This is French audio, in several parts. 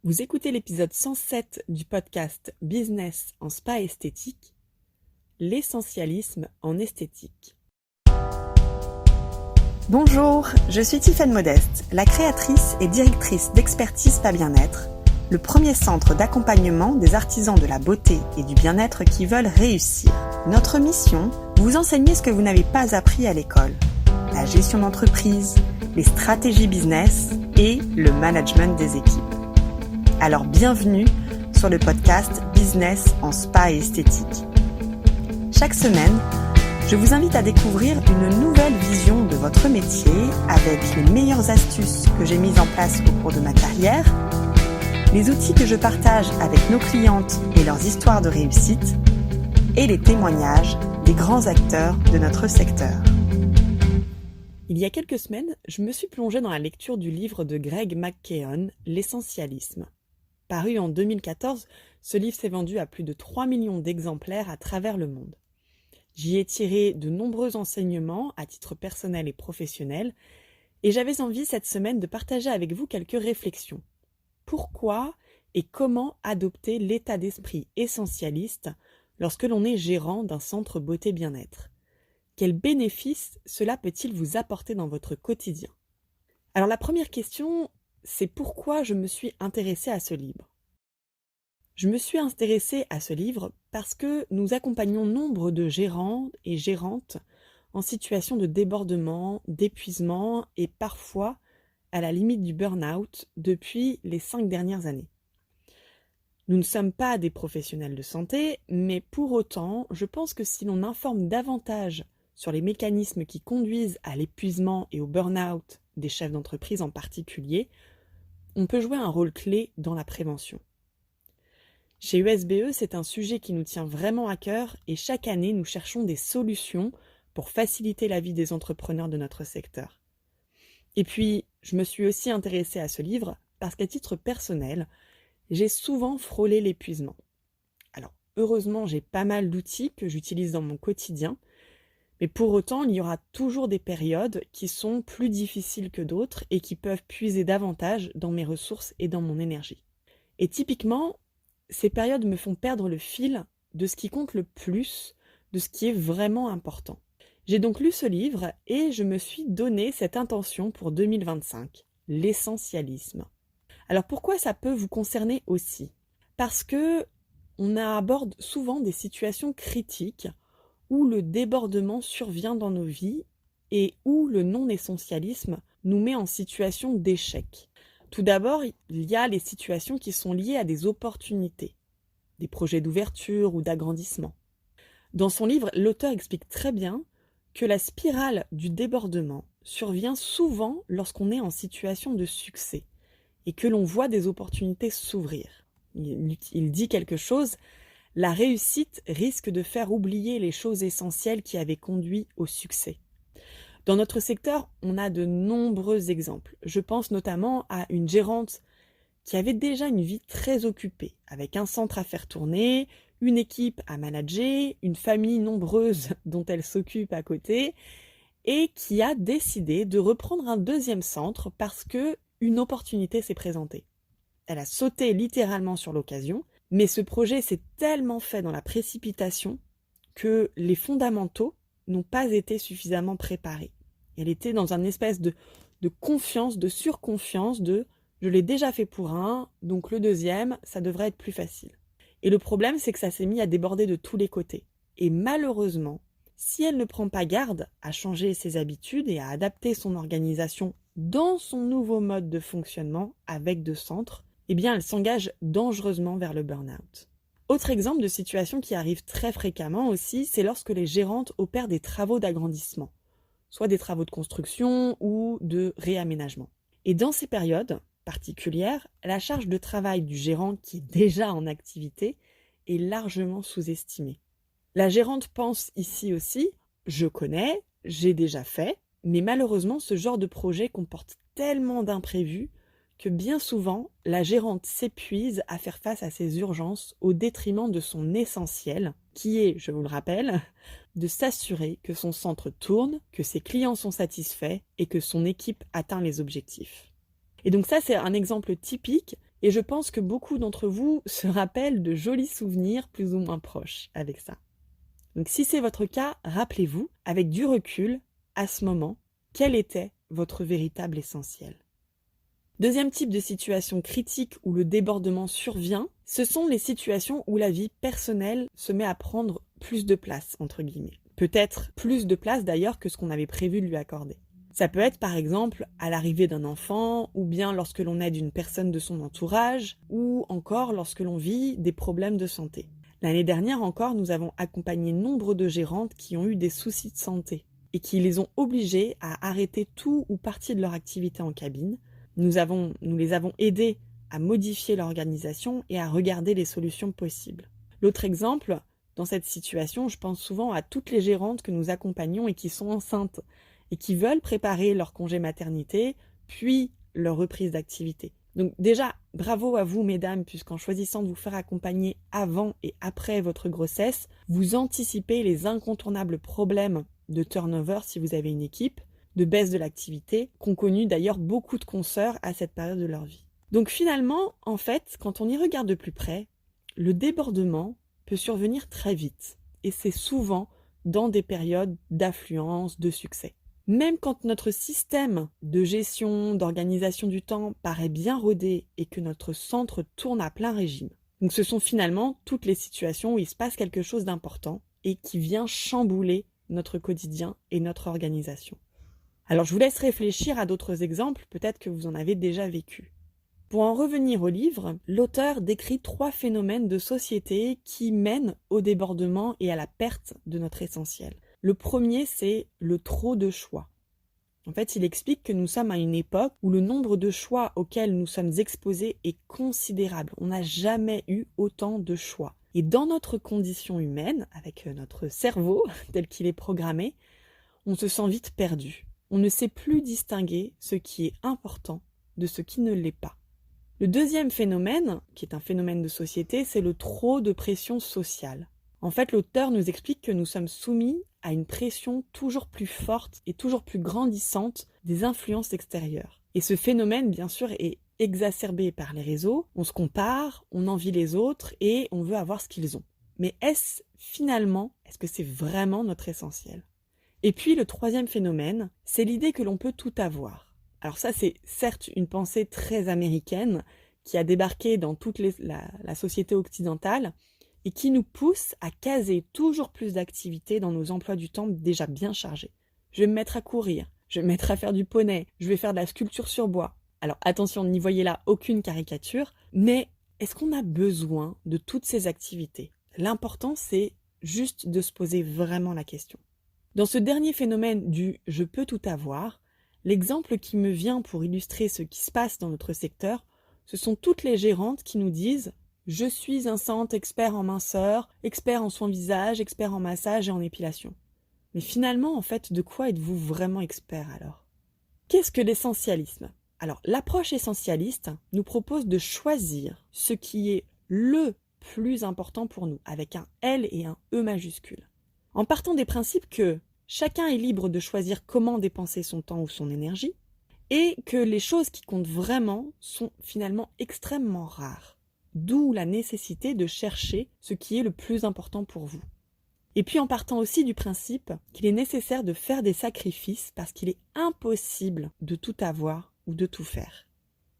Vous écoutez l'épisode 107 du podcast Business en spa esthétique, l'essentialisme en esthétique. Bonjour, je suis Tiffaine Modeste, la créatrice et directrice d'Expertise Spa Bien-être, le premier centre d'accompagnement des artisans de la beauté et du bien-être qui veulent réussir. Notre mission, vous enseigner ce que vous n'avez pas appris à l'école, la gestion d'entreprise, les stratégies business et le management des équipes. Alors bienvenue sur le podcast Business en spa et esthétique. Chaque semaine, je vous invite à découvrir une nouvelle vision de votre métier avec les meilleures astuces que j'ai mises en place au cours de ma carrière, les outils que je partage avec nos clientes et leurs histoires de réussite, et les témoignages des grands acteurs de notre secteur. Il y a quelques semaines, je me suis plongée dans la lecture du livre de Greg McKeown, L'essentialisme. Paru en 2014, ce livre s'est vendu à plus de 3 millions d'exemplaires à travers le monde. J'y ai tiré de nombreux enseignements à titre personnel et professionnel, et j'avais envie cette semaine de partager avec vous quelques réflexions. Pourquoi et comment adopter l'état d'esprit essentialiste lorsque l'on est gérant d'un centre beauté bien-être ? Quels bénéfices cela peut-il vous apporter dans votre quotidien ? Alors la première question, c'est pourquoi je me suis intéressée à ce livre. Je me suis intéressée à ce livre parce que nous accompagnons nombre de gérants et gérantes en situation de débordement, d'épuisement et parfois à la limite du burn-out depuis les 5 dernières années. Nous ne sommes pas des professionnels de santé, mais pour autant, je pense que si l'on informe davantage sur les mécanismes qui conduisent à l'épuisement et au burn-out des chefs d'entreprise en particulier, on peut jouer un rôle clé dans la prévention. Chez USBE, c'est un sujet qui nous tient vraiment à cœur et chaque année, nous cherchons des solutions pour faciliter la vie des entrepreneurs de notre secteur. Et puis, je me suis aussi intéressée à ce livre parce qu'à titre personnel, j'ai souvent frôlé l'épuisement. Alors, heureusement, j'ai pas mal d'outils que j'utilise dans mon quotidien, mais pour autant, il y aura toujours des périodes qui sont plus difficiles que d'autres et qui peuvent puiser davantage dans mes ressources et dans mon énergie. Et typiquement, ces périodes me font perdre le fil de ce qui compte le plus, de ce qui est vraiment important. J'ai donc lu ce livre et je me suis donné cette intention pour 2025, l'essentialisme. Alors pourquoi ça peut vous concerner aussi ? Parce que on aborde souvent des situations critiques où le débordement survient dans nos vies et où le non-essentialisme nous met en situation d'échec. Tout d'abord, il y a les situations qui sont liées à des opportunités, des projets d'ouverture ou d'agrandissement. Dans son livre, l'auteur explique très bien que la spirale du débordement survient souvent lorsqu'on est en situation de succès et que l'on voit des opportunités s'ouvrir. Il dit quelque chose, la réussite risque de faire oublier les choses essentielles qui avaient conduit au succès. Dans notre secteur, on a de nombreux exemples. Je pense notamment à une gérante qui avait déjà une vie très occupée, avec un centre à faire tourner, une équipe à manager, une famille nombreuse dont elle s'occupe à côté, et qui a décidé de reprendre un deuxième centre parce que une opportunité s'est présentée. Elle a sauté littéralement sur l'occasion, mais ce projet s'est tellement fait dans la précipitation que les fondamentaux n'ont pas été suffisamment préparés. Elle était dans une espèce de confiance, de surconfiance, de « je l'ai déjà fait pour un, donc le deuxième, ça devrait être plus facile ». Et le problème, c'est que ça s'est mis à déborder de tous les côtés. Et malheureusement, si elle ne prend pas garde à changer ses habitudes et à adapter son organisation dans son nouveau mode de fonctionnement avec 2 centres, eh bien elle s'engage dangereusement vers le burn-out. Autre exemple de situation qui arrive très fréquemment aussi, c'est lorsque les gérantes opèrent des travaux d'agrandissement, soit des travaux de construction ou de réaménagement. Et dans ces périodes particulières, la charge de travail du gérant qui est déjà en activité est largement sous-estimée. La gérante pense ici aussi « je connais, j'ai déjà fait », mais malheureusement ce genre de projet comporte tellement d'imprévus que bien souvent, la gérante s'épuise à faire face à ces urgences au détriment de son essentiel, qui est, je vous le rappelle, de s'assurer que son centre tourne, que ses clients sont satisfaits et que son équipe atteint les objectifs. Et donc ça, c'est un exemple typique Et je pense que beaucoup d'entre vous se rappellent de jolis souvenirs plus ou moins proches avec ça. Donc si c'est votre cas, rappelez-vous, avec du recul, à ce moment, quel était votre véritable essentiel. Deuxième type de situation critique où le débordement survient, ce sont les situations où la vie personnelle se met à prendre plus de place, entre guillemets. Peut-être plus de place d'ailleurs que ce qu'on avait prévu de lui accorder. Ça peut être par exemple à l'arrivée d'un enfant, ou bien lorsque l'on aide une personne de son entourage, ou encore lorsque l'on vit des problèmes de santé. L'année dernière encore, nous avons accompagné nombre de gérantes qui ont eu des soucis de santé et qui les ont obligées à arrêter tout ou partie de leur activité en cabine. Nous les avons aidées à modifier l'organisation et à regarder les solutions possibles. L'autre exemple, dans cette situation, je pense souvent à toutes les gérantes que nous accompagnons et qui sont enceintes et qui veulent préparer leur congé maternité, puis leur reprise d'activité. Donc déjà, bravo à vous mesdames, puisqu'en choisissant de vous faire accompagner avant et après votre grossesse, vous anticipez les incontournables problèmes de turnover si vous avez une équipe, de baisse de l'activité, qu'ont connu d'ailleurs beaucoup de consoeurs à cette période de leur vie. Donc finalement, en fait, quand on y regarde de plus près, le débordement peut survenir très vite, et c'est souvent dans des périodes d'affluence, de succès. Même quand notre système de gestion, d'organisation du temps paraît bien rodé et que notre centre tourne à plein régime. Donc ce sont finalement toutes les situations où il se passe quelque chose d'important et qui vient chambouler notre quotidien et notre organisation. Alors je vous laisse réfléchir à d'autres exemples, peut-être que vous en avez déjà vécu. Pour en revenir au livre, l'auteur décrit 3 phénomènes de société qui mènent au débordement et à la perte de notre essentiel. Le premier, c'est le trop de choix. En fait, il explique que nous sommes à une époque où le nombre de choix auxquels nous sommes exposés est considérable. On n'a jamais eu autant de choix. Et dans notre condition humaine, avec notre cerveau tel qu'il est programmé, on se sent vite perdu. On ne sait plus distinguer ce qui est important de ce qui ne l'est pas. Le deuxième phénomène, qui est un phénomène de société, c'est le trop de pression sociale. En fait, l'auteur nous explique que nous sommes soumis à une pression toujours plus forte et toujours plus grandissante des influences extérieures. Et ce phénomène, bien sûr, est exacerbé par les réseaux. On se compare, on envie les autres et on veut avoir ce qu'ils ont. Mais est-ce que c'est vraiment notre essentiel ? Et puis le troisième phénomène, c'est l'idée que l'on peut tout avoir. Alors ça, c'est certes une pensée très américaine qui a débarqué dans toute la société occidentale et qui nous pousse à caser toujours plus d'activités dans nos emplois du temps déjà bien chargés. Je vais me mettre à courir, je vais me mettre à faire du poney, je vais faire de la sculpture sur bois. Alors attention, n'y voyez là aucune caricature, mais est-ce qu'on a besoin de toutes ces activités ? L'important, c'est juste de se poser vraiment la question. Dans ce dernier phénomène du « je peux tout avoir », l'exemple qui me vient pour illustrer ce qui se passe dans notre secteur, ce sont toutes les gérantes qui nous disent « je suis un centre expert en minceur, expert en soins visage, expert en massage et en épilation ». Mais finalement, en fait, de quoi êtes-vous vraiment expert alors ? Qu'est-ce que l'essentialisme ? Alors, l'approche essentialiste nous propose de choisir ce qui est le plus important pour nous, avec un L et un E majuscule. En partant des principes que chacun est libre de choisir comment dépenser son temps ou son énergie, et que les choses qui comptent vraiment sont finalement extrêmement rares. D'où la nécessité de chercher ce qui est le plus important pour vous. Et puis en partant aussi du principe qu'il est nécessaire de faire des sacrifices parce qu'il est impossible de tout avoir ou de tout faire.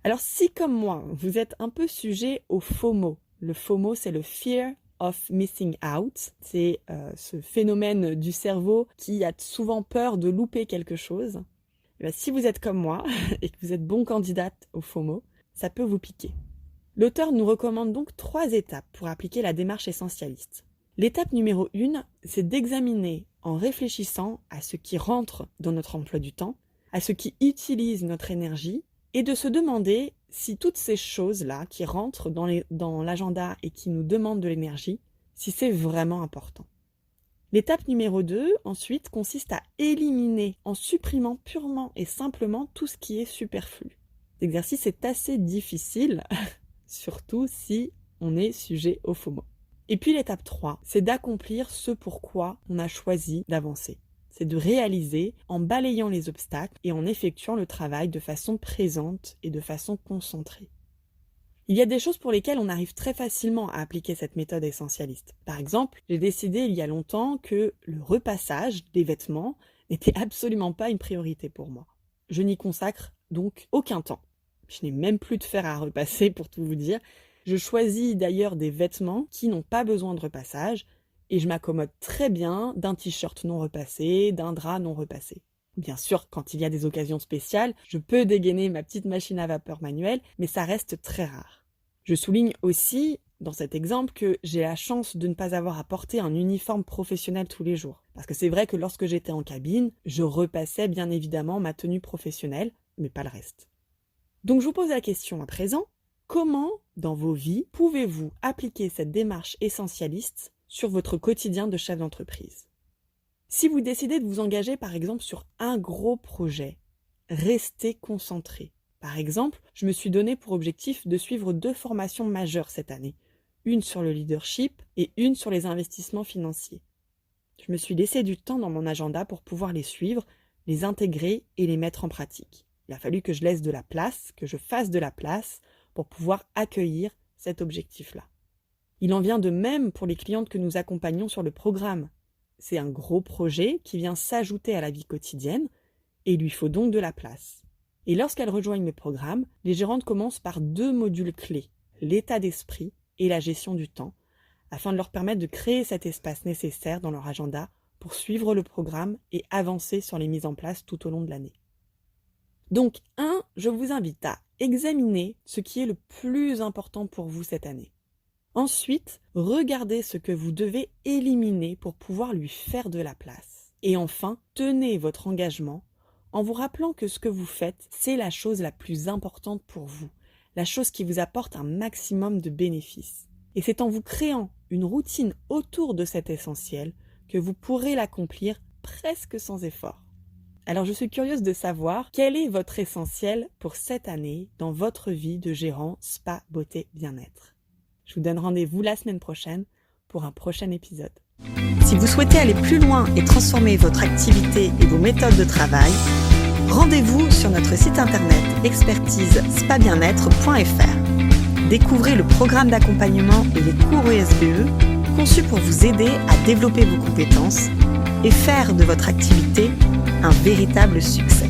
Alors si comme moi, vous êtes un peu sujet au FOMO, le FOMO c'est le Fear of Missing Out, c'est ce phénomène du cerveau qui a souvent peur de louper quelque chose. Et bien, si vous êtes comme moi et que vous êtes bon candidate au FOMO, ça peut vous piquer. L'auteur nous recommande donc 3 étapes pour appliquer la démarche essentialiste. L'étape numéro 1, c'est d'examiner en réfléchissant à ce qui rentre dans notre emploi du temps, à ce qui utilise notre énergie, et de se demander si toutes ces choses-là qui rentrent dans l'agenda et qui nous demandent de l'énergie, si c'est vraiment important. L'étape numéro 2, ensuite, consiste à éliminer en supprimant purement et simplement tout ce qui est superflu. L'exercice est assez difficile, surtout si on est sujet au FOMO. Et puis l'étape 3, c'est d'accomplir ce pourquoi on a choisi d'avancer. C'est de réaliser en balayant les obstacles et en effectuant le travail de façon présente et de façon concentrée. Il y a des choses pour lesquelles on arrive très facilement à appliquer cette méthode essentialiste. Par exemple, j'ai décidé il y a longtemps que le repassage des vêtements n'était absolument pas une priorité pour moi. Je n'y consacre donc aucun temps. Je n'ai même plus de fer à repasser pour tout vous dire. Je choisis d'ailleurs des vêtements qui n'ont pas besoin de repassage et je m'accommode très bien d'un t-shirt non repassé, d'un drap non repassé. Bien sûr, quand il y a des occasions spéciales, je peux dégainer ma petite machine à vapeur manuelle, mais ça reste très rare. Je souligne aussi, dans cet exemple, que j'ai la chance de ne pas avoir à porter un uniforme professionnel tous les jours. Parce que c'est vrai que lorsque j'étais en cabine, je repassais bien évidemment ma tenue professionnelle, mais pas le reste. Donc je vous pose la question à présent, comment, dans vos vies, pouvez-vous appliquer cette démarche essentialiste sur votre quotidien de chef d'entreprise ? Si vous décidez de vous engager par exemple sur un gros projet, restez concentré. Par exemple, je me suis donné pour objectif de suivre 2 formations majeures cette année, une sur le leadership et une sur les investissements financiers. Je me suis laissé du temps dans mon agenda pour pouvoir les suivre, les intégrer et les mettre en pratique. Il a fallu que je laisse de la place, que je fasse de la place pour pouvoir accueillir cet objectif-là. Il en vient de même pour les clientes que nous accompagnons sur le programme. C'est un gros projet qui vient s'ajouter à la vie quotidienne et il lui faut donc de la place. Et lorsqu'elles rejoignent le programme, les gérantes commencent par 2 modules clés, l'état d'esprit et la gestion du temps, afin de leur permettre de créer cet espace nécessaire dans leur agenda pour suivre le programme et avancer sur les mises en place tout au long de l'année. Donc, je vous invite à examiner ce qui est le plus important pour vous cette année. Ensuite, regardez ce que vous devez éliminer pour pouvoir lui faire de la place. Et enfin, tenez votre engagement en vous rappelant que ce que vous faites, c'est la chose la plus importante pour vous, la chose qui vous apporte un maximum de bénéfices. Et c'est en vous créant une routine autour de cet essentiel que vous pourrez l'accomplir presque sans effort. Alors je suis curieuse de savoir quel est votre essentiel pour cette année dans votre vie de gérant spa, beauté, bien-être. Je vous donne rendez-vous la semaine prochaine pour un prochain épisode. Si vous souhaitez aller plus loin et transformer votre activité et vos méthodes de travail, rendez-vous sur notre site internet expertise-spa-bien-être.fr. Découvrez le programme d'accompagnement et les cours ESBE conçus pour vous aider à développer vos compétences et faire de votre activité un véritable succès.